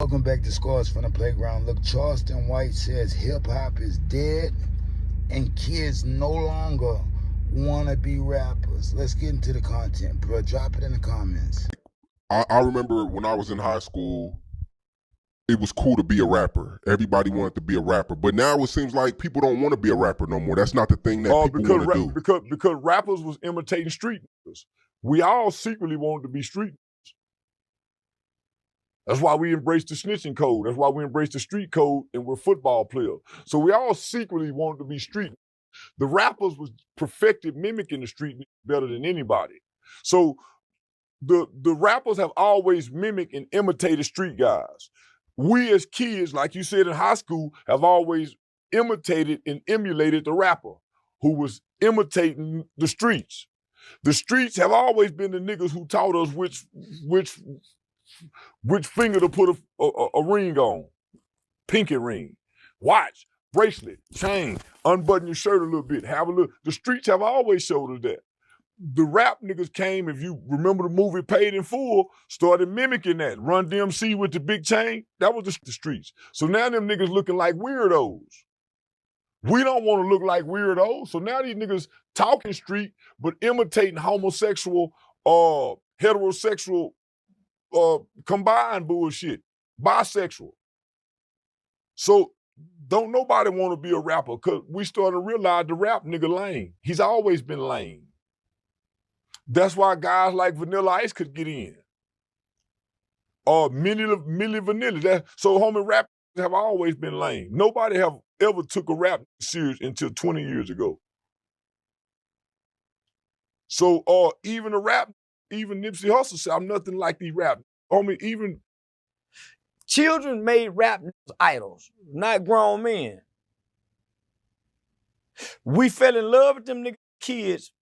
Welcome back to Scores from the Playground. Look, Charleston White says hip-hop is dead and kids no longer want to be rappers. Let's get into the content, bro. Drop it in the comments. I remember when I was in high school, it was cool to be a rapper. Everybody wanted to be a rapper. But now it seems like people don't want to be a rapper no more. That's not the thing that people want to do. Because rappers was imitating street niggas. We all secretly wanted to be street niggas. That's why we embraced the snitching code. That's why we embraced the street code and we're football players. So we all secretly wanted to be street niggas. The rappers was perfected mimicking the street niggas better than anybody. So the rappers have always mimicked and imitated street guys. We as kids, like you said in high school, have always imitated and emulated the rapper who was imitating the streets. The streets have always been the niggas who taught us which finger to put a ring on. Pinky ring, watch, bracelet, chain, unbutton your shirt a little bit, have a little. The streets have always showed us that. The rap niggas came, if you remember the movie Paid in Full, started mimicking that. Run DMC with the big chain, that was the streets. So now them niggas looking like weirdos. We don't want to look like weirdos, so now these niggas talking street, but imitating homosexual, heterosexual, combined bullshit, bisexual. So don't nobody want to be a rapper, because we started to realize the rap nigga lame. He's always been lame. That's why guys like Vanilla Ice could get in. Or Milli Vanilli. So homie, rap have always been lame. Nobody have ever took a rap serious until 20 years ago. So even a rap, even Nipsey Hussle said, I'm nothing like these rap. Homie, even children made rap idols, not grown men. We fell in love with them nigga kids,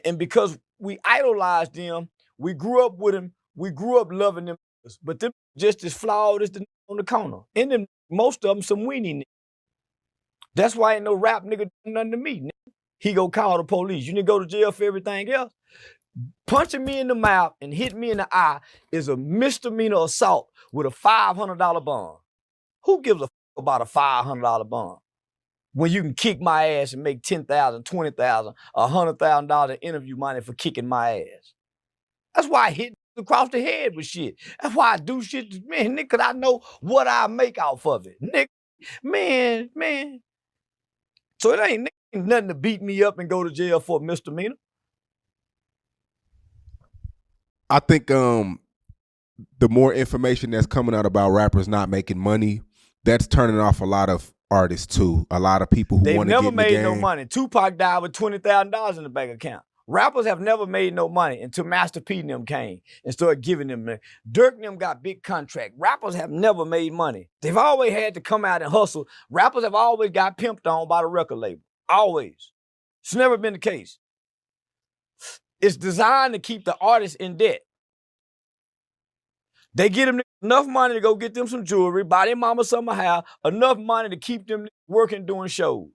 and because we idolized them, we grew up with them, we grew up loving them, but them just as flawed as the nigga on the corner. And them, most of them some weenie niggas. That's why ain't no rap nigga doing nothing to me. Nigga. He go call the police. You need to go to jail for everything else. Punching me in the mouth and hitting me in the eye is a misdemeanor assault with a $500 bond. Who gives a fuck about a $500 bond? When you can kick my ass and make $10,000, $20,000, $100,000 in interview money for kicking my ass. That's why I hit across the head with shit. That's why I do shit, man, nigga, 'cause I know what I make off of it. Nigga, man. So it ain't nothing to beat me up and go to jail for a misdemeanor. I think the more information that's coming out about rappers not making money, that's turning off a lot of artists too. A lot of people who want to get in the game. They've never made no money. Tupac died with $20,000 in the bank account. Rappers have never made no money until Master P and them came and started giving them money. Dirk and them got big contract. Rappers have never made money. They've always had to come out and hustle. Rappers have always got pimped on by the record label. Always. It's never been the case. It's designed to keep the artist in debt. They get them enough money to go get them some jewelry, buy their mama some house, enough money to keep them working doing shows.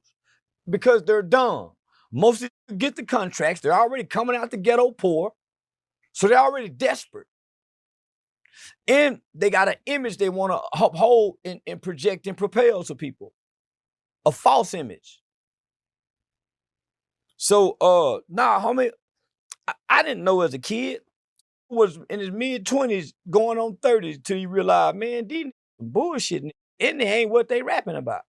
Because they're dumb. Most of them get the contracts, they're already coming out the ghetto poor, so they're already desperate. And they got an image they want to uphold and project and propel to people. A false image. So, homie, I didn't know as a kid. Was in his mid-20s going on 30s till he realized, man, these bullshit, and they ain't what they rapping about.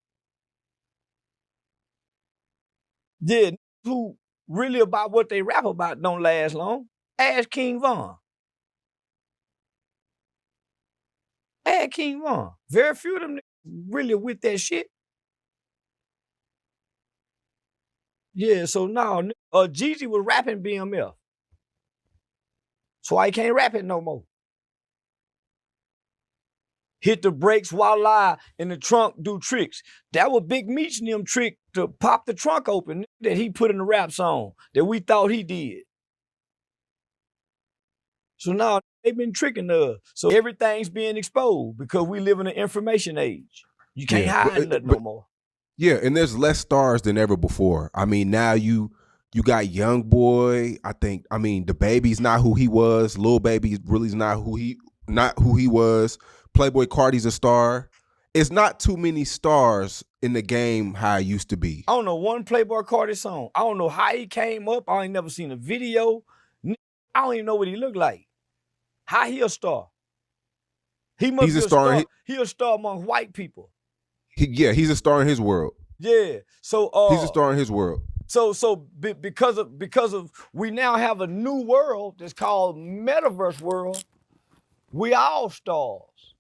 Yeah, who really about what they rap about don't last long. Ask King Von. Ask King Von. Very few of them really with that shit. Yeah, so now, Jeezy was rapping BMF. So I can't rap it no more. Hit the brakes, voila, in the trunk, do tricks. That was Big Meech and them trick to pop the trunk open that he put in the rap song that we thought he did. So now they've been tricking us. So everything's being exposed because we live in an information age. You can't hide nothing no more. Yeah, and there's less stars than ever before. I mean, now you got Young Boy. I mean, the Baby's not who he was. Lil Baby really is not who he was. Playboi Carti's a star. It's not too many stars in the game how it used to be. I don't know one Playboi Carti song. I don't know how he came up. I ain't never seen a video. I don't even know what he looked like. How he a star? He must He's be a star. He a star among white people. He's a star in his world. Yeah. So he's a star in his world. Because of we now have a new world that's called metaverse world. We all stars.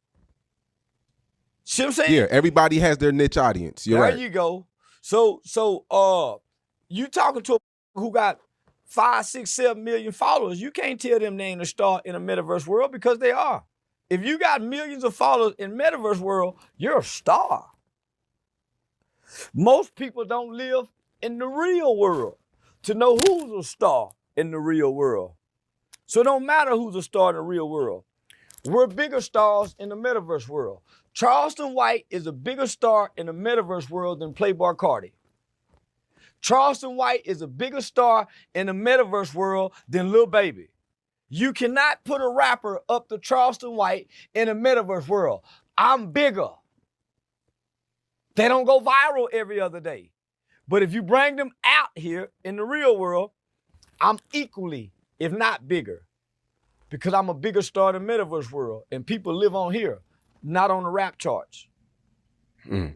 See what I'm saying? Yeah, everybody has their niche audience. You're right. There you go. So you talking to a who got 5, 6, 7 million followers, you can't tell them they ain't a star in a metaverse world because they are. If you got millions of followers in metaverse world, you're a star. Most people don't live in the real world to know who's a star in the real world. So it don't matter who's a star in the real world. We're bigger stars in the metaverse world. Charleston White is a bigger star in the metaverse world than Playboi Carti. Charleston White is a bigger star in the metaverse world than Lil Baby. You cannot put a rapper up to Charleston White in the metaverse world. I'm bigger. They don't go viral every other day. But if you bring them out here in the real world, I'm equally, if not bigger, because I'm a bigger star in the metaverse world and people live on here, not on the rap charts. Mm.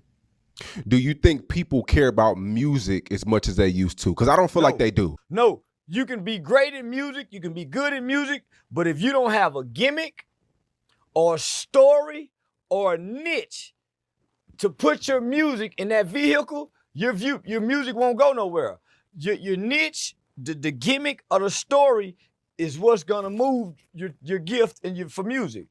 Do you think people care about music as much as they used to? Because I don't feel like they do. No, you can be great in music, you can be good in music, but if you don't have a gimmick or a story or a niche to put your music in that vehicle, your music won't go nowhere. Your niche, the gimmick or the story is what's gonna move your gift and for music.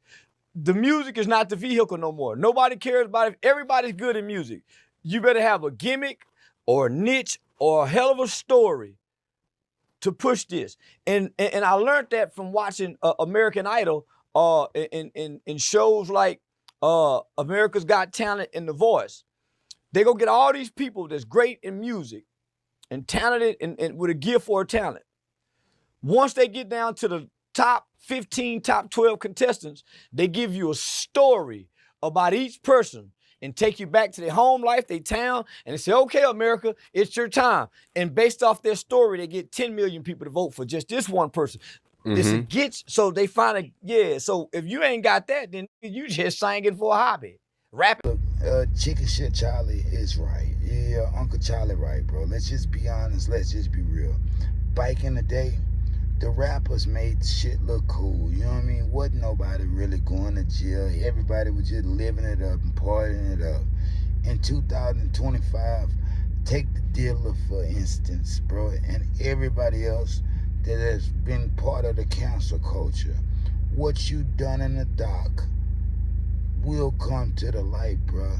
The music is not the vehicle no more. Nobody cares about it. Everybody's good in music. You better have a gimmick or a niche or a hell of a story to push this. And I learned that from watching American Idol in shows like America's Got Talent and The Voice. They go get all these people that's great in music and talented and with a gift for a talent. Once they get down to the top 15, top 12 contestants, they give you a story about each person and take you back to their home life, their town, and they say, okay, America, it's your time. And based off their story, they get 10 million people to vote for just this one person. Mm-hmm. So they find so if you ain't got that, then you just singing for a hobby. Rapping. Chicken shit Charlie is right. Yeah, Uncle Charlie right, bro. Let's just be honest. Let's just be real. Back in the day, the rappers made shit look cool. You know what I mean? Wasn't nobody really going to jail. Everybody was just living it up and partying it up. In 2025, take the dealer for instance, bro, and everybody else that has been part of the cancel culture. What you done in the dock will come to the light, bro.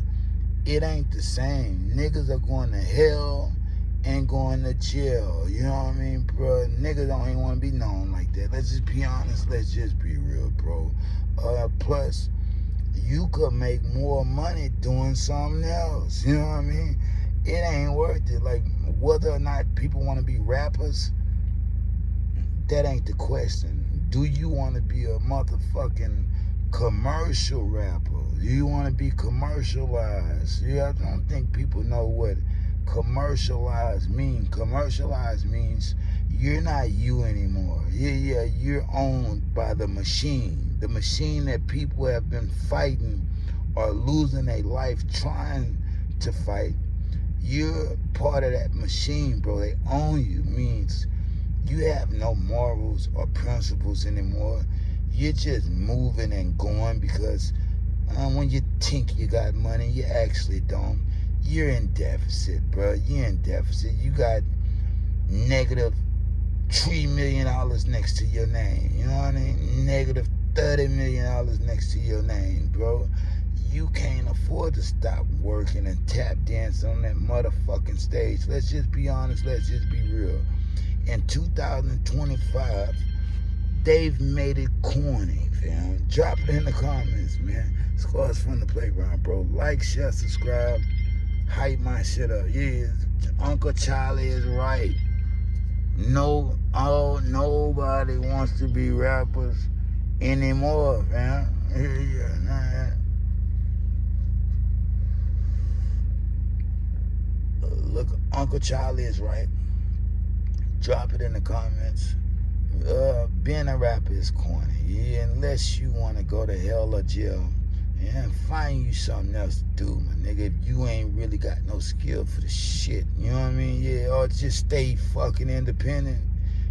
It ain't the same. Niggas are going to hell and going to jail. You know what I mean, bro? Niggas don't even want to be known like that. Let's just be honest. Let's just be real, bro. Plus, you could make more money doing something else. You know what I mean? It ain't worth it. Like, whether or not people want to be rappers, that ain't the question. Do you want to be a motherfucking commercial rapper? Do you want to be commercialized? Yeah, I don't think people know what commercialized means. Commercialized means you're not you anymore. Yeah, you're owned by the machine. The machine that people have been fighting or losing their life trying to fight. You're part of that machine, bro. They own you. Means you have no morals or principles anymore. You're just moving and going because when you think you got money, you actually don't. You're in deficit, bro. You're in deficit. You got negative $3 million next to your name. You know what I mean? Negative $30 million next to your name, bro. You can't afford to stop working and tap dance on that motherfucking stage. Let's just be honest. Let's just be real. In 2025, they've made it corny, fam. Drop it in the comments, man. Scores from the playground, bro. Like, share, subscribe. Hype my shit up. Yeah, Uncle Charlie is right. Nobody wants to be rappers anymore, fam. Yeah, nah. Look, Uncle Charlie is right. Drop it in the comments. Being a rapper is corny. Yeah, unless you want to go to hell or jail. And find you something else to do, my nigga. If you ain't really got no skill for the shit, you know what I mean? Yeah, or just stay fucking independent.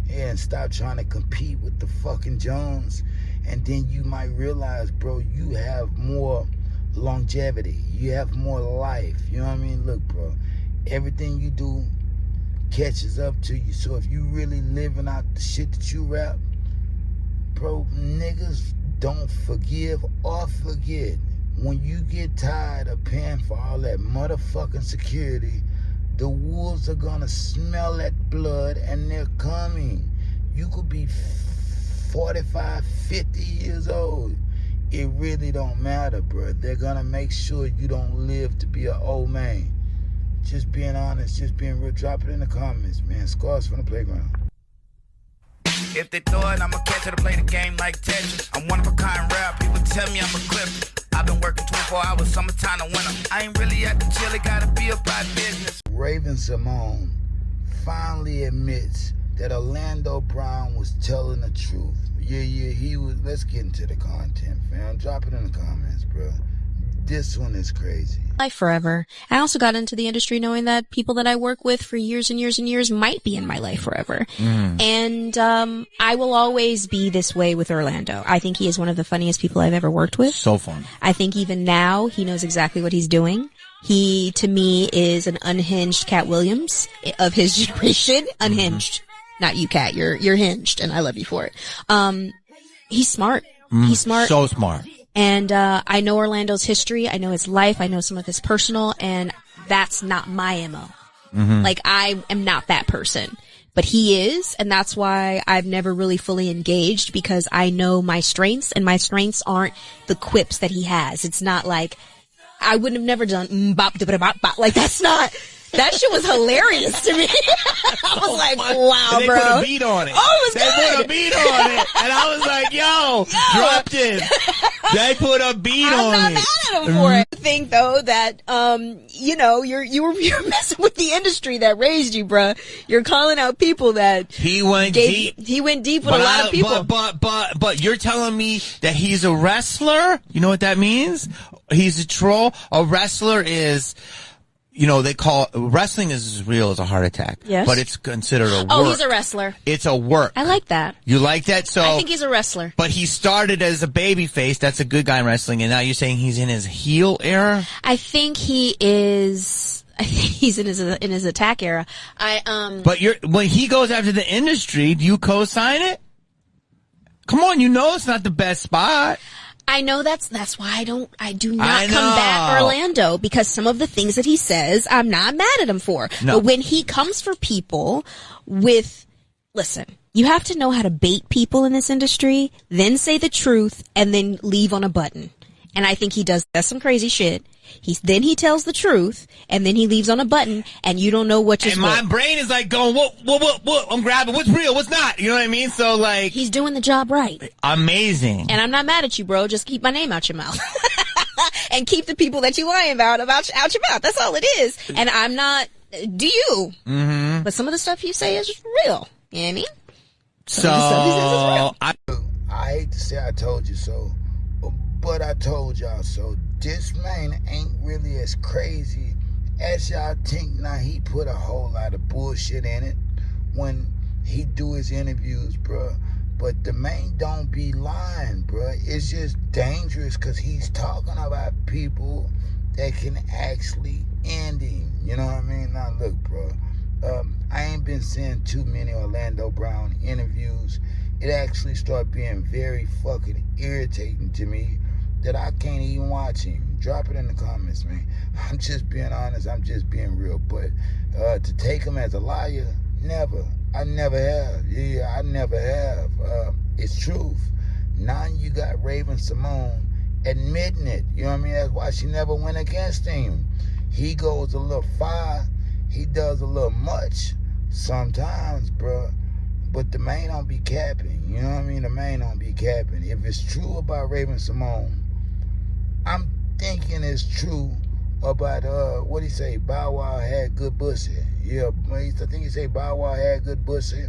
Yeah, and stop trying to compete with the fucking Jones. And then you might realize, bro, you have more longevity. You have more life. You know what I mean? Look, bro, everything you do catches up to you. So if you really living out the shit that you rap, bro, niggas don't forgive or forget. When you get tired of paying for all that motherfucking security, the wolves are gonna smell that blood and they're coming. You could be 45, 50 years old. It really don't matter, bro. They're gonna make sure you don't live to be an old man. Just being honest, just being real. Drop it in the comments, man. Scars from the playground. If they throw it, I'ma catch it to play the game like Tetris. I'm one of a kind rap, people tell me I'm a clip. I've been working 24 hours, summertime to winter. I ain't really at the chill, it gotta be about business. Raven Simone finally admits that Orlando Brown was telling the truth. Yeah, he was. Let's get into the content, fam. Drop it in the comments, bro. This one is crazy. Life forever. I also got into the industry knowing that people that I work with for years and years and years might be in my life forever. And I will always be this way with Orlando. I think he is one of the funniest people I've ever worked with. So fun. I think even now he knows exactly what he's doing. He, to me, is an unhinged Cat Williams of his generation. Unhinged. Not you, Cat. You're hinged, and I love you for it. He's smart. He's smart. So smart. And I know Orlando's history. I know his life. I know some of his personal, and that's not my MO. Like, I am not that person. But he is, and that's why I've never really fully engaged, because I know my strengths, and my strengths aren't the quips that he has. It's not like, I wouldn't have never done bop, da, bop, bop. Like, that's not... That shit was hilarious to me. I was like, wow, they bro. They put a beat on it. Oh, it was They good. put a beat on it. And I was like, yo, dropped it. They put a beat I'm on not it. mad at him for it. I think, though, that, you know, you're messing with the industry that raised you, bruh. You're calling out people that He went deep. He went deep with a lot of people. But you're telling me that he's a wrestler? You know what that means? He's a troll. A wrestler is... You know, they call wrestling is as real as a heart attack. Yes. But it's considered a work. Oh, he's a wrestler. It's a work. I like that. You like that? So I think he's a wrestler. But he started as a baby face. That's a good guy in wrestling. And now you're saying he's in his heel era? I think he is. I think he's in his attack era. But when he goes after the industry, do you co-sign it? Come on, you know it's not the best spot. I know that's why I do not combat Orlando, because some of the things that he says, I'm not mad at him for. No. But when he comes for people listen, you have to know how to bait people in this industry, then say the truth, and then leave on a button. And I think he does some crazy shit. Then he tells the truth, and then he leaves on a button, and you don't know which is what. And my brain is like going, what? I'm grabbing what's real, what's not. You know what I mean? So like, he's doing the job right. Amazing. And I'm not mad at you, bro. Just keep my name out your mouth. And keep the people that you lying about out your mouth. That's all it is. And I'm not, do you? Mm-hmm. But some of the stuff you say is real. You know what I mean? Some of the stuff he says is real. I hate to say I told you so, but I told y'all so. This man ain't really as crazy as y'all think. Now, he put a whole lot of bullshit in it when he do his interviews, bruh. But the man don't be lying, bruh. It's just dangerous because he's talking about people that can actually end him. You know what I mean? Now, look, bruh. I ain't been seeing too many Orlando Brown interviews. It actually started being very fucking irritating to me that I can't even watch him. Drop it in the comments, man. I'm just being honest. I'm just being real. But to take him as a liar, never. I never have. Yeah, I never have. It's truth. Now you got Raven Simone admitting it. You know what I mean? That's why she never went against him. He goes a little far. He does a little much sometimes, bro. But the man don't be capping. You know what I mean? The man don't be capping. If it's true about Raven-Symoné, I'm thinking it's true about what he say? Bow Wow had good pussy. Yeah, I think he say Bow Wow had good pussy,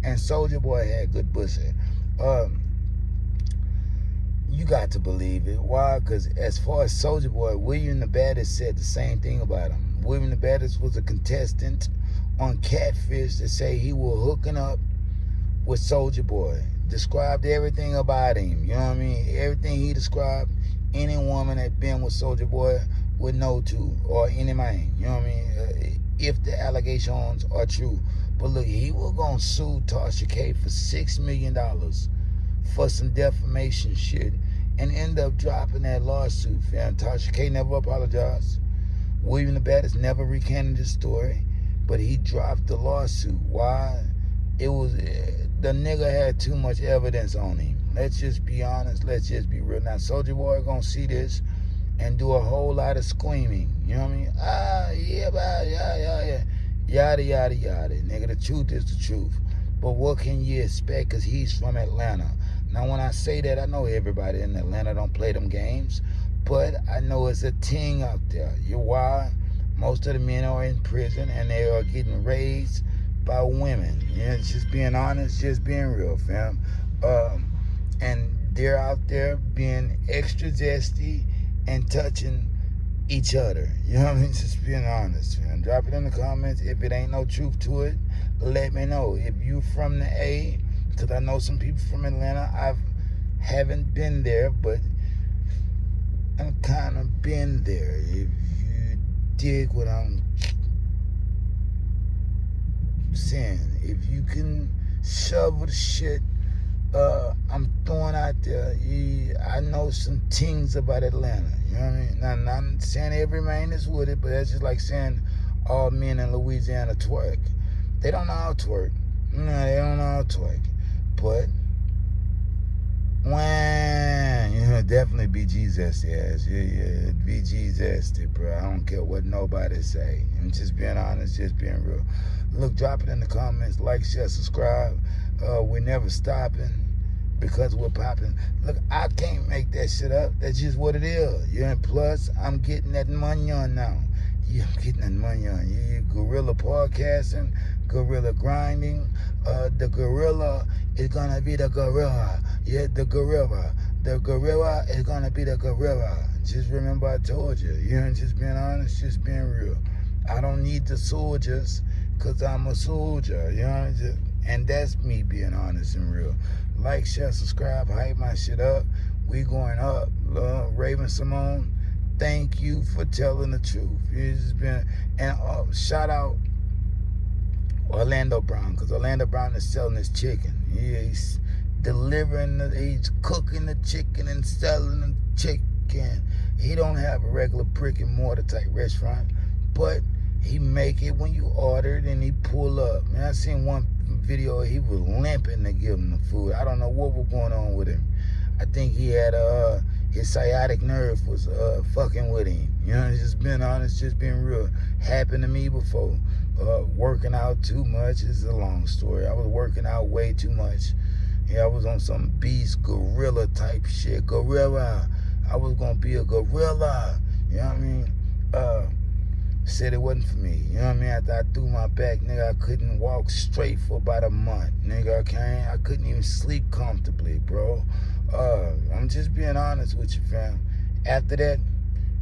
and Soulja Boy had good pussy. You got to believe it. Why? Because as far as Soulja Boy, William the Baddest said the same thing about him. William the Baddest was a contestant on Catfish that say he was hooking up with Soulja Boy. Described everything about him. You know what I mean? Everything he described, any woman that been with Soulja Boy would know to, or any man. You know what I mean? If the allegations are true. But look, he was gonna sue Tasha K for $6 million for some defamation shit and end up dropping that lawsuit, fam. Tasha K never apologized. William the Baddest never recanted his story, but he dropped the lawsuit. Why? It was, the nigga had too much evidence on him. Let's just be honest. Let's just be real. Now, Soulja Boy gonna see this and do a whole lot of screaming. You know what I mean? Yeah. Yada, yada, yada. Nigga, the truth is the truth. But what can you expect? Because he's from Atlanta. Now, when I say that, I know everybody in Atlanta don't play them games. But I know it's a thing out there. You why? Most of the men are in prison and they are getting raised by women. You know, just being honest, just being real, fam. And they're out there being extra zesty and touching each other. You know what I mean? Just being honest, fam. Drop it in the comments. If it ain't no truth to it, let me know. If you from the A, because I know some people from Atlanta, I haven't been there, but I'm kind of been there. If you dig what I'm saying, if you can shovel the shit I'm throwing out there, I know some things about Atlanta. You know what I mean? Now, I'm not saying every man is with it, but that's just like saying all men in Louisiana twerk. They don't know how to twerk. No, they don't know how to twerk. But when definitely BG zesty ass. Yeah, BG zesty, bro. I don't care what nobody say. I'm just being honest, just being real. Look, drop it in the comments, like, share, subscribe. We're never stopping because we're popping. Look, I can't make that shit up. That's just what it is. Yeah, and plus, I'm getting that money on now. Yeah, I'm getting that money on. Yeah, guerrilla podcasting, guerrilla grinding. The gorilla is gonna be the gorilla. Yeah, the gorilla. The gorilla is gonna be the gorilla. Just remember I told you. Yeah, just being honest, just being real. I don't need the soldiers because I'm a soldier. You know, and that's me being honest and real. Like, share, subscribe, hype my shit up. We going up. Raven-Symoné, thank you for telling the truth. It's just been, and shout out Orlando Brown, because Orlando Brown is selling his chicken. Yeah, he's delivering, he's cooking the chicken and selling the chicken. He don't have a regular brick and mortar type restaurant, but he make it when you order it and he pull up. Man, I seen one video, he was limping to give him the food. I don't know what was going on with him. I think he had his sciatic nerve was fucking with him. You know, just being honest, just being real. Happened to me before. Working out too much is a long story. I was working out way too much. Yeah, I was on some beast gorilla type shit. Gorilla. I was gonna be a gorilla. You know what I mean? Said it wasn't for me. You know what I mean? After I threw my back, nigga, I couldn't walk straight for about a month. Nigga, I couldn't even sleep comfortably, bro. I'm just being honest with you, fam. After that,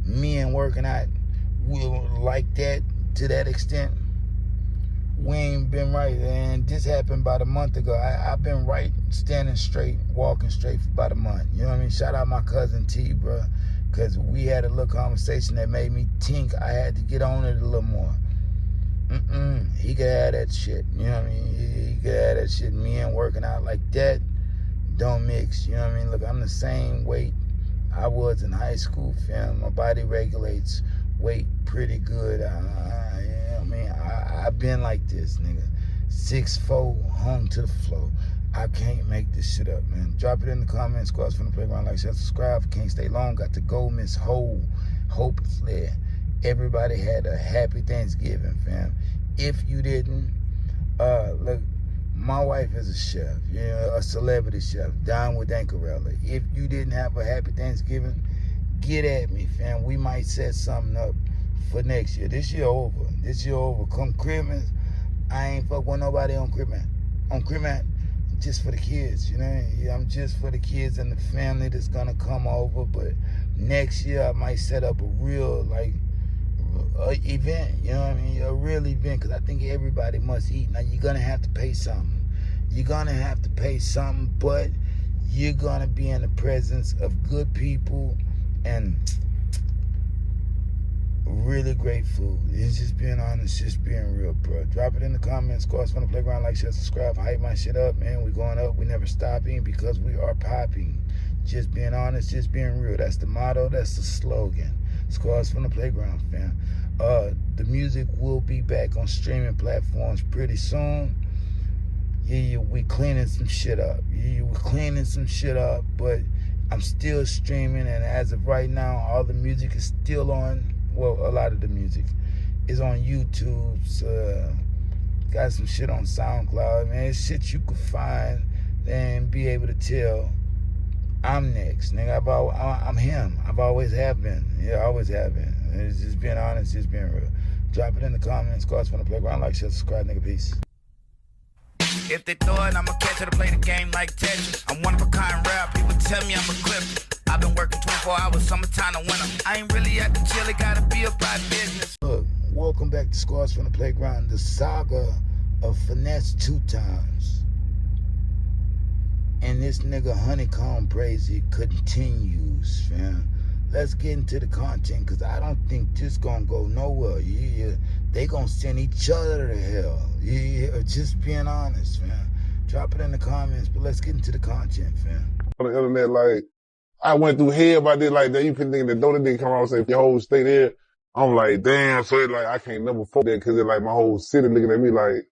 me and working out, we were like that to that extent. We ain't been right. And this happened about a month ago. I've been right, standing straight, walking straight for about a month. You know what I mean? Shout out my cousin T, bro. Because we had a little conversation that made me think I had to get on it a little more. He could have that shit. You know what I mean? He could have that shit. Me and working out like that don't mix. You know what I mean? Look, I'm the same weight I was in high school, fam. My body regulates weight pretty good. I've been like this, nigga. 6'4", hung to the floor. I can't make this shit up, man. Drop it in the comments. Squads from the playground. Like, share, subscribe. Can't stay long. Got to go. Miss Ho. Hope it's there. Everybody had a happy Thanksgiving, fam. If you didn't, look, My wife is a chef, you know, a celebrity chef, down with Ankarella. If you didn't have a happy Thanksgiving, get at me, fam. We might set something up for next year. This year over. This year over. Come Christmas, I ain't fuck with nobody on Christmas. On Christmas, just for the kids, you know? Yeah, I'm just for the kids and the family that's gonna come over. But next year, I might set up a real, like, event, you know what I mean? A real event, because I think everybody must eat. Now, you're gonna have to pay something. You're gonna have to pay something, but you're gonna be in the presence of good people and really great food. It's just being honest, just being real, bro. Drop it in the comments. Scores from the playground. Like, share, subscribe. Hype my shit up, man. We going up. We never stopping because we are popping. Just being honest, just being real. That's the motto. That's the slogan. Scores from the playground, fam. The music will be back on streaming platforms pretty soon. Yeah, we cleaning some shit up. Yeah, we cleaning some shit up, but I'm still streaming, and as of right now, all the music is still on. Well, a lot of the music is on YouTube. Got some shit on SoundCloud, man. It's shit you could find and be able to tell I'm next, nigga. I'm him. I've always have been. Yeah, I always have been. It's just being honest, just being real. Drop it in the comments. Scores from the playground. Like, share, subscribe, nigga. Peace. If they throw it, I'ma catch it to play the game like Tetris. I'm one of a kind rap. People tell me I'm equipped. I've been working 24 hours, summertime to winter. I ain't really at the chill, it gotta be about business. Look, welcome back to Scores from the Playground, the saga of Finesse2tymes. And this nigga Honeykomb Brazy continues, fam. Let's get into the content, because I don't think this gonna go nowhere. Yeah, they gonna send each other to hell. Yeah, just being honest, fam. Drop it in the comments, but let's get into the content, fam. On the internet, like, I went through hell about this like that. You can think that don't nigga come out and say, your whole state here. I'm like, damn, so it's like, I can't never fuck that, because it's like my whole city looking at me like,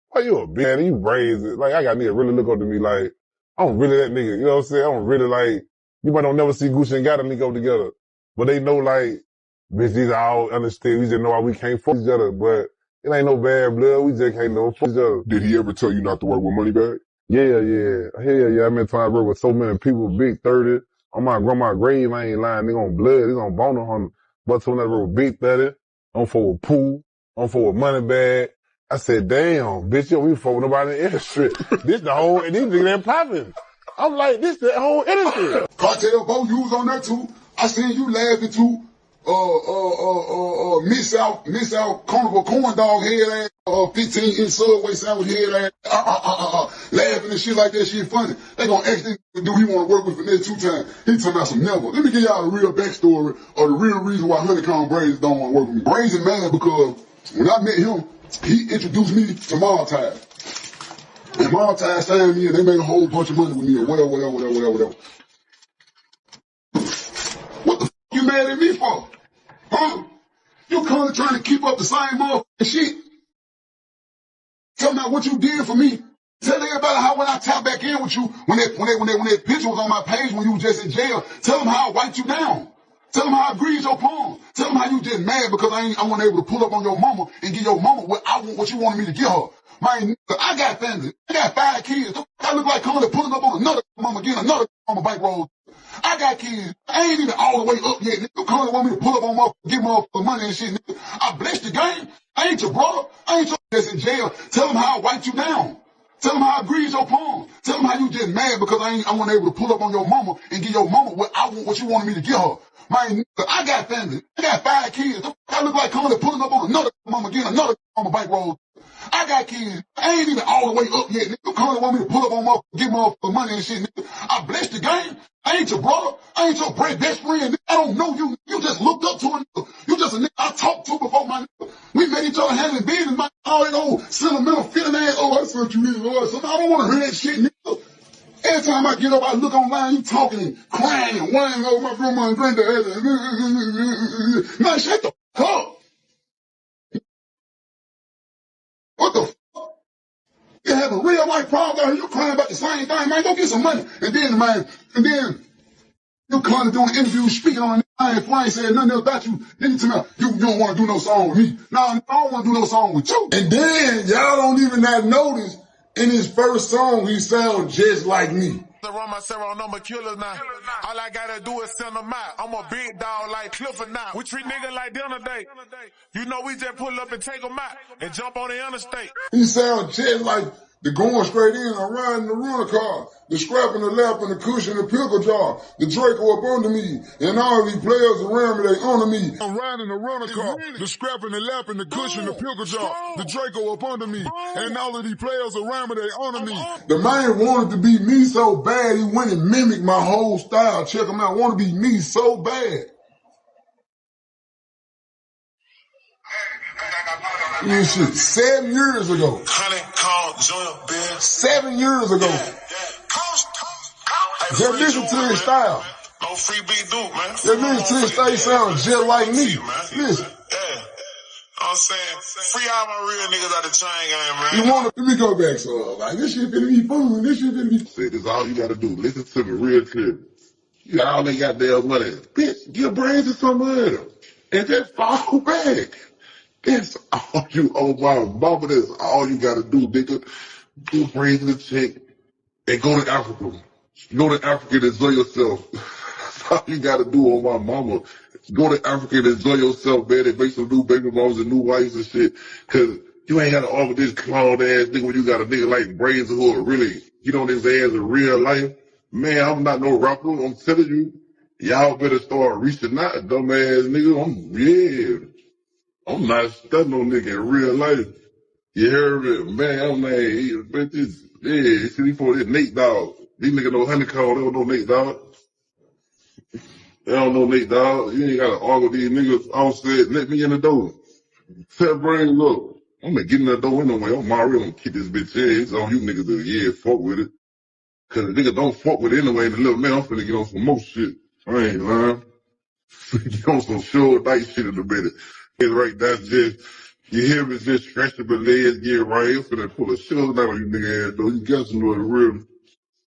why you a bitch? You raised it. Like, I got niggas really look up to me like, I'm really that nigga. You know what I'm saying? I'm really like, you might don't never see Gucci and Gotta link up together. But they know like, bitch, these all understand. We just know how we can't fuck each other. But it ain't no bad blood. We just can't never fuck each other. Did he ever tell you not to work with Moneybag? Yeah. Hell yeah. I been trying to work with so many people, big 30. On my grandma's grave, I ain't lying. Nigga on blood. Nigga on bone on. But so when I work with big 30, I'm for a pool. I'm for a Moneybag. I said, damn, bitch, yo, we fuck with nobody in the industry. This the whole, and these niggas ain't popping. I'm like, this the whole industry. Cartel Bo, you was on there too. I seen you laughing too. Miss out, carnival corn dog head ass, 15-inch Subway sandwich head ass, laughing and shit like that shit funny. They gonna ask this do he wanna work with Finesse2tymes. He talking about some never. Let me give y'all the real backstory or the real reason why Honeykomb Brazy don't wanna work with me. Brazy man, because when I met him, he introduced me to Maltide. And Maltide signed me and they made a whole bunch of money with me or whatever. What the f you mad at me for? Huh? You kinda trying to keep up the same motherfucking shit. Tell me what you did for me. Tell everybody how when I tap back in with you, when that picture was on my page when you was just in jail, tell them how I wiped you down. Tell them how I greased your palm. Tell them how you just mad because I wasn't able to pull up on your mama and give your mama what you wanted me to give her. Man, I got family. I got 5 kids. I look like Connie pulling up on another mama, getting another mama bankroll. I got kids. I ain't even all the way up yet. Nigga, Connie want me to pull up on my, give motherfuckers money and shit. Nigga. I blessed the game. I ain't your brother. I ain't your that's in jail. Tell them how I wiped you down. Tell them how I greased your palm. Tell them how you just mad because I wasn't able to pull up on your mama and give your mama what you wanted me to give her. Man, I got family. I got 5 kids. I look like Connie pulling up on another mama, getting another mama bankroll. I got kids. I ain't even all the way up yet. Nigga, Connie want me to pull up on my, give motherfuckers money and shit. Nigga. I blessed the game. I ain't your brother. I ain't your best friend. Nigga. I don't know you. You just looked up to a nigga. You just a nigga I talked to before my nigga. We met each other handling business. My all that old sentimental feeling ass. Oh, that's what you is. So I don't want to hear that shit, nigga. Every time I get up, I look online, you talking and crying and whining over my grandma and granddad. Man, shut the fuck up. What the fuck? You have a real life problem out here, you crying about the same thing, man. Go get some money. And then you kind of doing interviews, speaking on it. I ain't saying nothing else about you. Then you tell me, you don't want to do no song with me. No, I don't want to do no song with you. And then y'all don't even not notice In his first song, he sound just like me. Run my several number killers now. All I gotta do is send them out. I'm a big dog like Clifford now. We treat niggas like dinner day. You know we just pull up and take them out and jump on the interstate. He sound just like the going straight in, I'm riding the rental car, the scrap in the lap and the cushion, the pickle jar, the Draco up under me, and all these players around me, they honor me. I'm riding the rental car, the scrap in the lap and the cushion, the pickle jar, the Draco up under me, and all of these players around me, they honor me. The man wanted to be me so bad, he went and mimicked my whole style. Check him out, want to be me so bad. This shit 7 years ago. Honeykomb Brazy. 7 years ago. Just listen to his style. No free beat dude, man. Just listen to his style. He sounds just like me. Listen. Yeah. I'm saying, free all my real niggas out the chain game, man. You want to, let me go back, so like, this shit finna be fun. This shit finna be fun. This is all you gotta do. Listen to me real clear. You got all that goddamn money. Bitch, give brains to somebody. And just fall back. That's all you owe my mama. That's all you gotta do, nigga. Do brains in the check and go to Africa. Go to Africa and enjoy yourself. That's all you gotta do on my mama. Go to Africa and enjoy yourself, man, and make some new baby mamas and new wives and shit. Cause you ain't gotta offer this clown ass nigga when you got a nigga like Brazy who will really get on his ass in real life. Man, I'm not no rapper. I'm telling you, y'all better start reaching out, dumbass nigga. I'm not studying no nigga in real life. You heard me? Man, I'm like, bitches, yeah, see, for this Nate Dogg. These niggas know Honeykomb, they don't know Nate Dogg. They don't know Nate Dogg. You ain't gotta argue with these niggas. I said, let me in the door. Tell Brazy, look, I'm gonna get in the door anyway. I'm already gonna keep this bitch in. It's on you niggas to, fuck with it. Cause the nigga don't fuck with it anyway. The little man, I'm finna get on some more shit. I ain't lying. Get on some sure nice shit in a minute. It's right, that's just, you hear me, just stretching my legs, get right. I'm finna pull a shoulder down on you nigga ass, though. You got some of the real.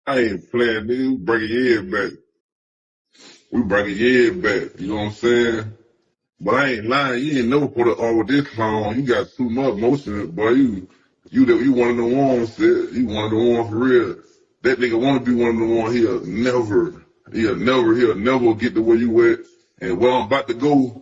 I ain't playing, nigga. We bring your head back. We bring your head back. You know what I'm saying? But I ain't lying. You ain't never put it all with this clown. You got too much motion, boy. You one of the ones, you one of the ones for real. That nigga wanna be one of the ones, he'll never get to where you at. And where I'm about to go,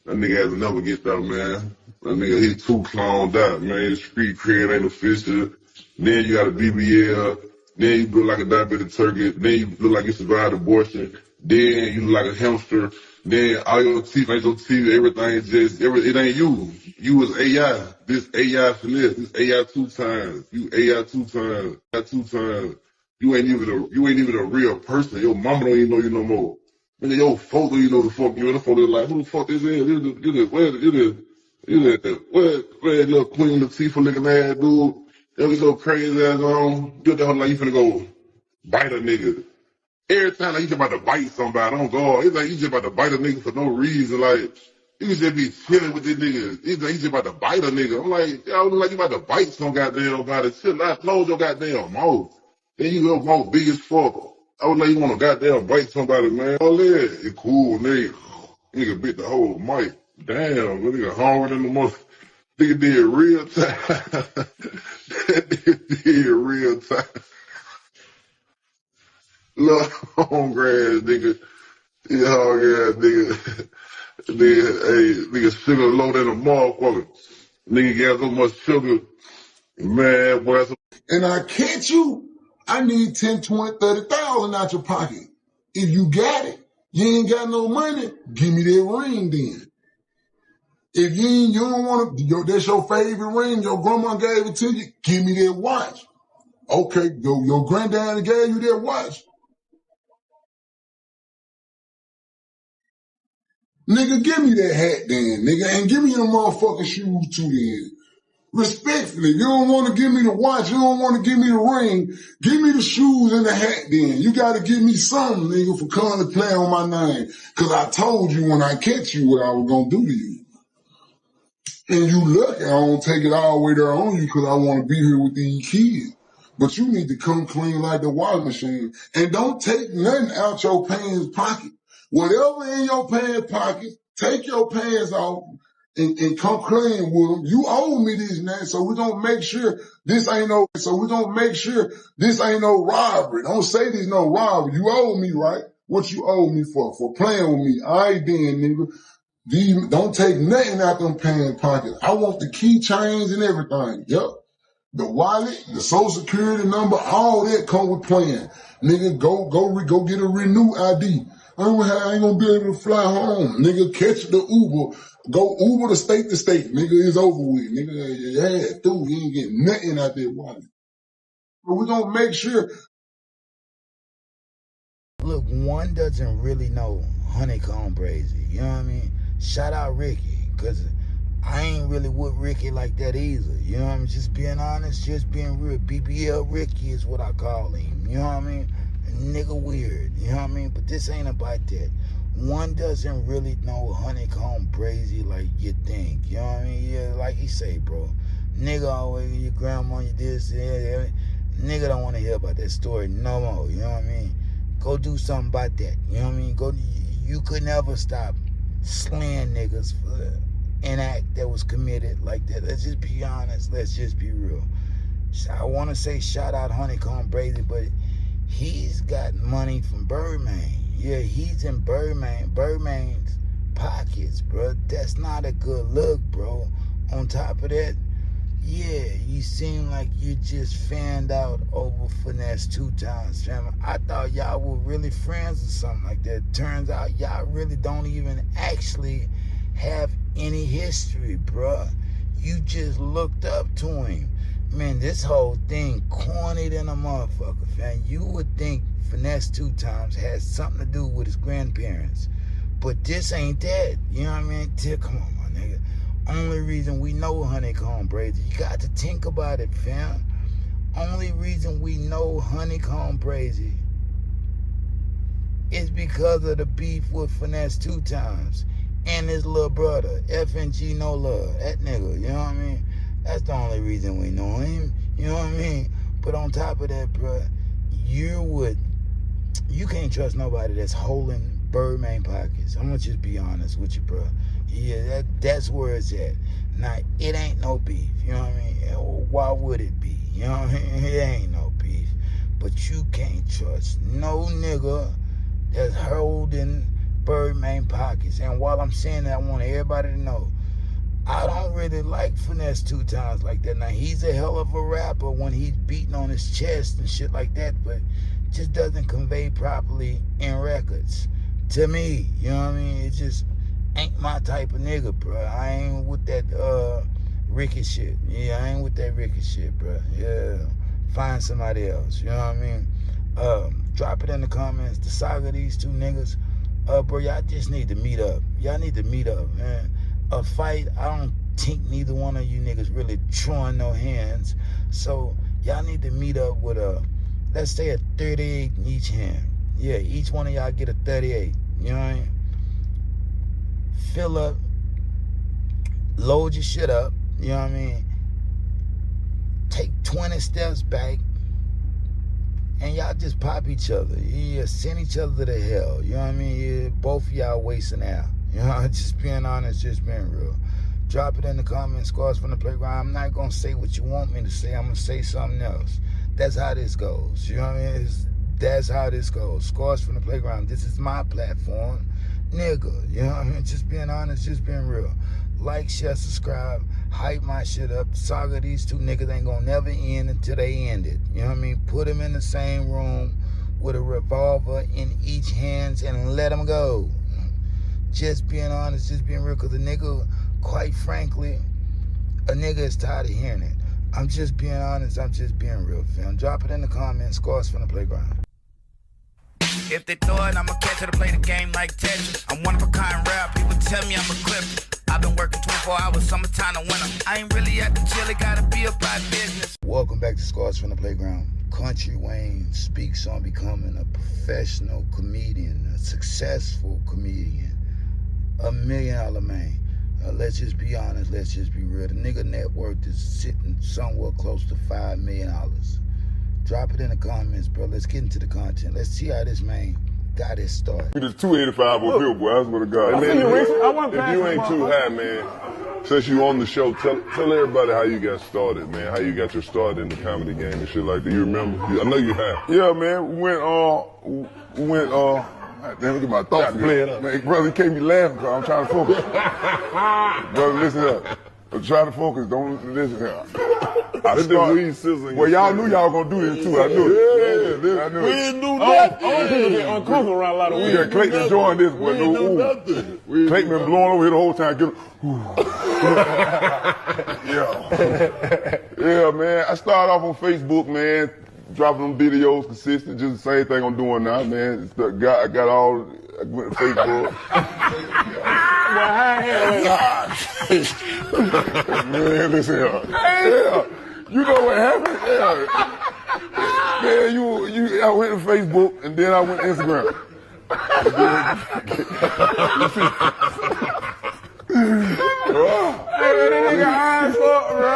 that nigga has to never get that, man. That nigga, he too clowned out, man. The street cred ain't official. Then you got a BBL. Then you look like a diabetic turkey. Then you look like you survived abortion. Then you look like a hamster. Then all your teeth ain't your teeth. Everything just, it ain't you. You was AI. This AI Finesse. This AI 2tymes. You AI 2tymes. AI 2tymes. You ain't even a real person. Your mama don't even know you no more. Nigga, your folks don't even know the fuck you. And the folks are like, who the fuck this is? Where little Queen Latifah looking ass dude? That was so crazy ass on. You the whole like you finna go bite a nigga. Every time like you just about to bite somebody, don't go. It's like you just about to bite a nigga for no reason. Like you just be chilling with this nigga. It's like you just about to bite a nigga. I'm like, y'all look like you about to bite some goddamn body. Chill out, close your goddamn mouth. Then you go mouth big as fuck. I would like you wanna goddamn bite somebody, man. All that, it cool, nigga. Nigga bit the whole mic. Damn, nigga hungry than the mother. Nigga did real time. That nigga did real time. Look, hungry ass nigga. Yeah, hungry ass nigga. Nigga sugar low than a motherfucker. Nigga got so much sugar. Man, boy. And I catch you, I need 10, 20, 30,000 out your pocket. If you got it, you ain't got no money, give me that ring then. If you don't want to, that's your favorite ring, your grandma gave it to you, give me that watch. Okay, your granddaddy gave you that watch. Nigga, give me that hat then, nigga, and give me your motherfucking shoes too then. Respectfully, you don't want to give me the watch, you don't want to give me the ring, give me the shoes and the hat then. You got to give me something, nigga, for coming to play on my name. Because I told you when I catch you what I was going to do to you. And you lucky I don't take it all the way there on you because I want to be here with these kids. But you need to come clean like the washing machine. And don't take nothing out your pants pocket. Whatever in your pants pocket, take your pants off, and come clean with them. You owe me this now, so we don't make sure this ain't no robbery. Don't say there's no robbery. You owe me, right? What you owe me for playing with me? All right then, nigga. Don't take nothing out them pants pockets. I want the keychains and everything. Yep. The wallet, the social security number, all that come with playing. Nigga, go get a renew ID. I ain't gonna be able to fly home. Nigga, catch the Uber. Go Uber to state, nigga, it's over with. Nigga, yeah, dude, you ain't getting nothing out that wallet. But we gonna make sure. Look, one doesn't really know Honeykomb Brazy. You know what I mean? Shout out Ricky, because I ain't really with Ricky like that either. You know what I mean? Just being honest, just being real. BBL Ricky is what I call him. You know what I mean? Nigga weird. You know what I mean? But this ain't about that. One doesn't really know Honeykomb Brazy like you think. You know what I mean? Yeah, like he say, bro. Nigga always, your grandma, you this, yeah. Nigga don't want to hear about that story no more. You know what I mean? Go do something about that. You know what I mean? You could never stop slaying niggas for an act that was committed like that. Let's just be honest. Let's just be real. I want to say shout out Honeykomb Brazy, but he's got money from Birdman. Yeah, he's in Birdman's pockets, bro. That's not a good look, bro. On top of that, yeah, you seem like you just fanned out over Finesse2tymes, fam. I thought y'all were really friends or something like that. Turns out y'all really don't even actually have any history, bruh. You just looked up to him. Man, this whole thing corny than a motherfucker, fam. You would think Finesse2tymes has something to do with his grandparents. But this ain't that. You know what I mean? Come on, my nigga. Only reason we know Honeykomb Brazy, you got to think about it, fam. Only reason we know Honeykomb Brazy is because of the beef with Finesse2tymes and his little brother, FNG No Love. That nigga, you know what I mean? That's the only reason we know him, you know what I mean? But on top of that, bruh, you can't trust nobody that's holding Birdman pockets. I'm gonna just be honest with you, bruh. Yeah, that's where it's at. Now, it ain't no beef, you know what I mean? Why would it be? You know what I mean? It ain't no beef. But you can't trust no nigga that's holding Birdman pockets. And while I'm saying that, I want everybody to know, I don't really like Finesse2tymes like that. Now, he's a hell of a rapper when he's beating on his chest and shit like that, but just doesn't convey properly in records. To me, you know what I mean? It just ain't my type of nigga, bro. I ain't with that Ricky shit. Yeah, I ain't with that Ricky shit, bro. Yeah, find somebody else. You know what I mean? Drop it in the comments. The saga of these two niggas. Bro, y'all just need to meet up. Y'all need to meet up, man. A fight, I don't think neither one of you niggas really throwing no hands. So y'all need to meet up with let's say a 38 in each hand. Yeah, each one of y'all get a 38. You know what I mean? Fill up, load your shit up, you know what I mean? Take 20 steps back, and y'all just pop each other. Yeah, send each other to hell, you know what I mean? Yeah, both of y'all wasting out. You know, just being honest, just being real. Drop it in the comments, Scars from the Playground. I'm not gonna say what you want me to say, I'm gonna say something else. That's how this goes, you know what I mean? That's how this goes. Scars from the Playground, this is my platform. Nigga, you know what I mean? Just being honest, just being real. Like, share, subscribe, hype my shit up. The saga of these two niggas ain't gonna never end until they end it. You know what I mean? Put them in the same room with a revolver in each hand and let them go. Just being honest, just being real, because a nigga, quite frankly, a nigga is tired of hearing it. I'm just being honest, I'm just being real, fam. Drop it in the comments, Scars from the Playground. If they thought I'ma catch her to play the game like Tetris, I'm one of a kind rap, people tell me I'm a clip. I've been working 24 hours, summertime to winter. I ain't really at the chill, it gotta be about business. Welcome back to Scars from the Playground. Country Wayne speaks on becoming a professional comedian, a successful comedian, $1 million man. Let's just be honest, let's just be real. The nigga net worth is sitting somewhere close to $5 million. Drop it in the comments, bro. Let's get into the content. Let's see how this man got his start. We just 285 on Billboard, I swear to God. Hey, man, if you ain't too high, man, since you on the show, tell everybody how you got started, man. How you got your start in the comedy game and shit like that. You remember? I know you have. Yeah, man, we went, damn, look at my thoughts. Play it up. Man, brother, you can't be laughing because I'm trying to focus. Brother, listen here. I'm trying to focus, don't listen here. Well, y'all knew y'all gonna do this too. I knew it. I knew it. We didn't do nothing. All people get uncomfortable around a lot of weed. Yeah, Clayton joined this, but no, Clayton been blowing over here the whole time. Yeah, man. I started off on Facebook, man, dropping them videos consistent, just the same thing I'm doing now, man. I went to Facebook. Man, listen here. Yeah. You know what happened? Yeah. Man, I went to Facebook and then I went to Instagram. That nigga high as fuck, bro.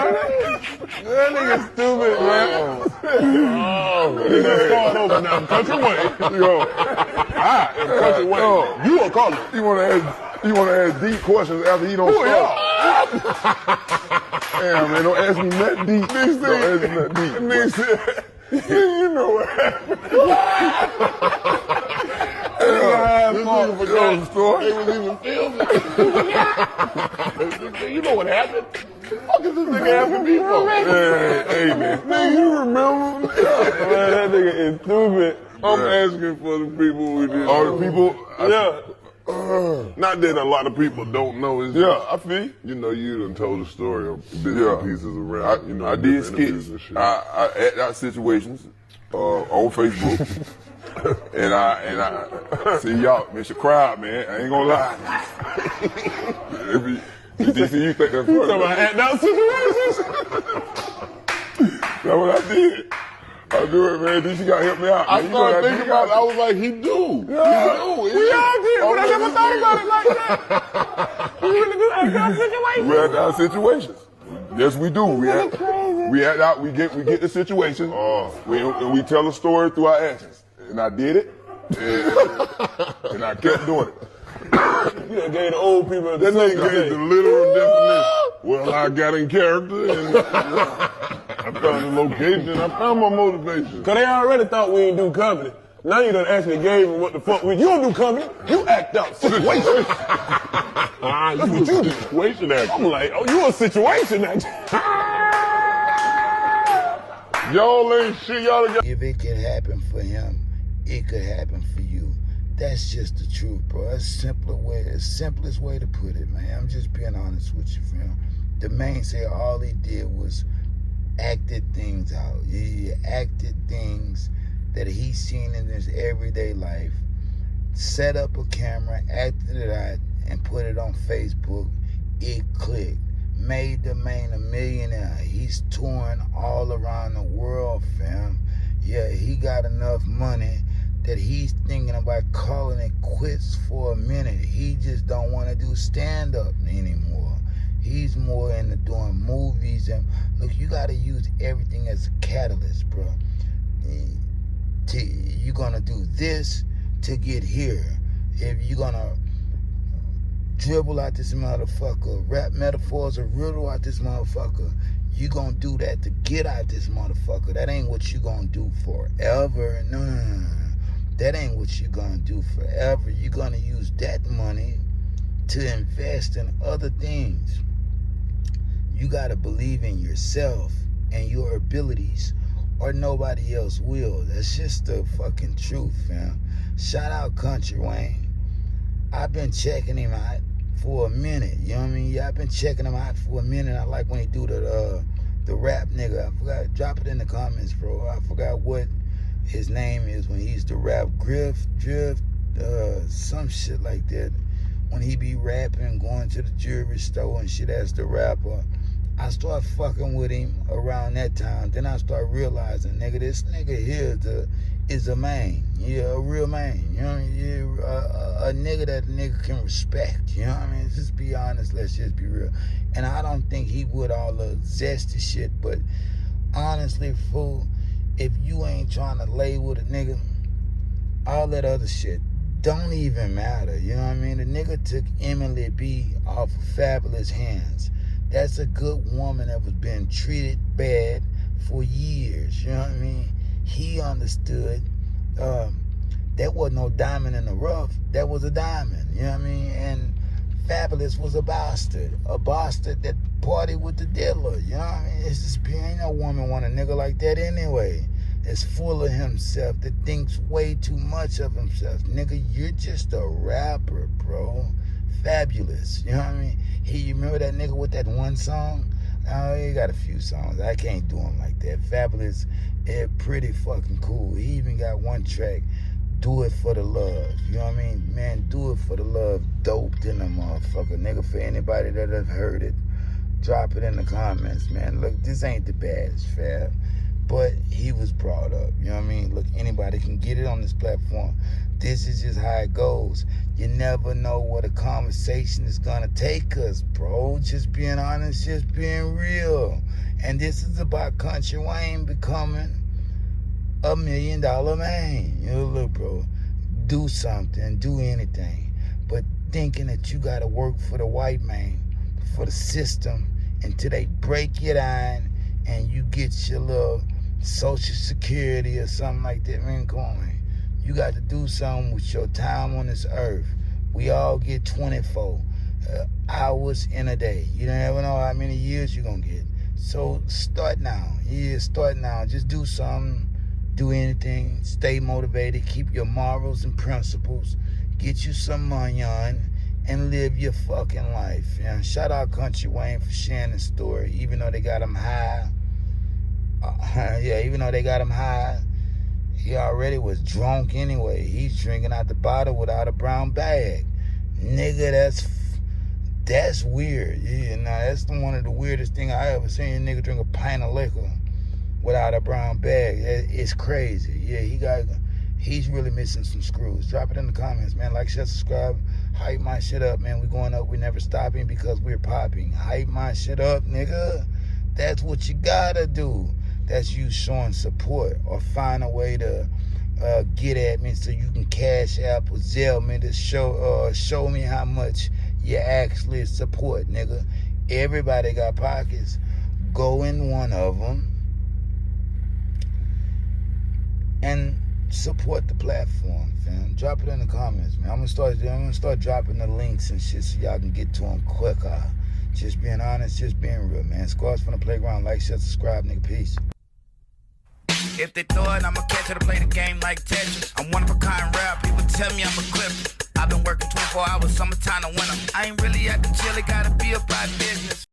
That nigga stupid, man. You gonna start over now, country way. Yo, country way. You a caller. You wanna ask deep questions after he don't start? Damn, man, don't ask me nothing deep. Don't ask me nothing deep. You know what happened? They was even filming. You know what happened? What is this nigga asking me for? Hey, man. Nigga, you remember? Man, that nigga is stupid. I'm asking for the people we did. All the people? Yeah. Not that a lot of people don't know. It's I feel. you know, you done told the story of bits and pieces around. I did skits. I act out situations on Facebook. and I see y'all, man, it's a crowd, man. I ain't gonna lie. You think that's funny? You talking about act out situations? That's what I did. I do it, man. Then you gotta help me out. I started thinking about it. I was like, he do. Yeah. He do. We all did, but I never thought about it like that. We really do act out situations. We act out situations. Yes, we do. We act out. We get the situation. We tell a story through our actions. And I did it. And I kept doing it. You done gave the old people That nigga gave the literal definition. Well, I got in character and I found the location and I found my motivation. Cause they already thought we didn't do comedy. Now you done actually gave them what the fuck we. You don't do comedy. You act out situations. That's what you do. Situation act. I'm like, oh, you a situation act. Y'all ain't shit. Y'all got. If it can happen for him, it could happen for you. That's just the truth, bro. That's the simplest way to put it, man. I'm just being honest with you, fam. The man said all he did was acted things out. He acted things that he's seen in his everyday life, set up a camera, acted it out, and put it on Facebook. It clicked. Made the man a millionaire. He's touring all around the world, fam. Yeah, he got enough money that he's thinking about calling it quits for a minute. He just don't want to do stand-up anymore. He's more into doing movies. And look, you got to use everything as a catalyst, bro. You're going to do this to get here. If you're going to dribble out this motherfucker, rap metaphors or riddle out this motherfucker, you gonna do that to get out this motherfucker. That ain't what you gonna do forever. No. That ain't what you gonna do forever. You're gonna use that money to invest in other things. You gotta believe in yourself and your abilities, or nobody else will. That's just the fucking truth, fam. Shout out Country Wayne. I've been checking him out for a minute, you know what I mean? Yeah, I've been checking him out for a minute. I like when he do the rap nigga. I forgot, drop it in the comments, bro. I forgot what his name is when he used to rap drift, some shit like that. When he be rapping, going to the jewelry store and shit as the rapper. I start fucking with him around that time. Then I start realizing, nigga, this nigga here is a man. Yeah, a real man. You know what I mean? Yeah, a nigga that a nigga can respect. You know what I mean? Just be honest. Let's just be real. And I don't think he would all the zesty shit, but honestly, fool, if you ain't trying to lay with a nigga, all that other shit don't even matter. You know what I mean? The nigga took Emily B off of Fabulous hands. That's a good woman that was being treated bad for years. You know what I mean? He understood that wasn't no diamond in the rough. That was a diamond. You know what I mean? And Fabulous was a bastard that partied with the dealer. You know what I mean? It's just, ain't no woman want a nigga like that anyway. That's full of himself, that thinks way too much of himself. Nigga, you're just a rapper, bro. Fabulous. You know what I mean? Hey, you remember that nigga with that one song? Oh, he got a few songs. I can't do him like that. Fabulous, pretty fucking cool. He even got one track, Do It For The Love. You know what I mean? Man, Do It For The Love, dope than a motherfucker. Nigga, for anybody that have heard it, drop it in the comments, man. Look, this ain't the baddest, Fab, but he was brought up. You know what I mean? Look, anybody can get it on this platform. This is just how it goes. You never know what a conversation is gonna take us, bro. Just being honest, just being real. And this is about Country Wayne becoming $1 million man. You know, look, bro, do something, do anything. But thinking that you gotta work for the white man, for the system, until they break your down and you get your little Social Security or something like that, man, come on, man. You got to do something with your time on this earth. We all get 24 hours in a day. You don't ever know how many years you're going to get. So start now. Yeah, start now. Just do something. Do anything. Stay motivated. Keep your morals and principles. Get you some money on and live your fucking life. Yeah, shout out Country Wayne for sharing the story, even though they got him high. Even though they got him high, he already was drunk anyway. He's drinking out the bottle without a brown bag. Nigga, that's weird. Yeah, nah, that's one of the weirdest things I ever seen. A nigga drink a pint of liquor without a brown bag. It's crazy. Yeah, he's really missing some screws. Drop it in the comments, man. Like, share, subscribe. Hype my shit up, man. We going up. We never stopping because we're popping. Hype my shit up, nigga. That's what you gotta do. That's you showing support, or find a way to get at me so you can cash app or Zelle me to show me how much you actually support, nigga. Everybody got pockets. Go in one of them and support the platform, fam. Drop it in the comments, man. I'm gonna start dropping the links and shit so y'all can get to them quicker. Just being honest, just being real, man. Squads from the playground. Like, share, subscribe, nigga. Peace. If they throw it, I'ma catch it to play the game like Tetris. I'm one of a kind rap, people tell me I'm equipped. I've been working 24 hours, summertime to winter. I ain't really at the chill, it gotta be about business.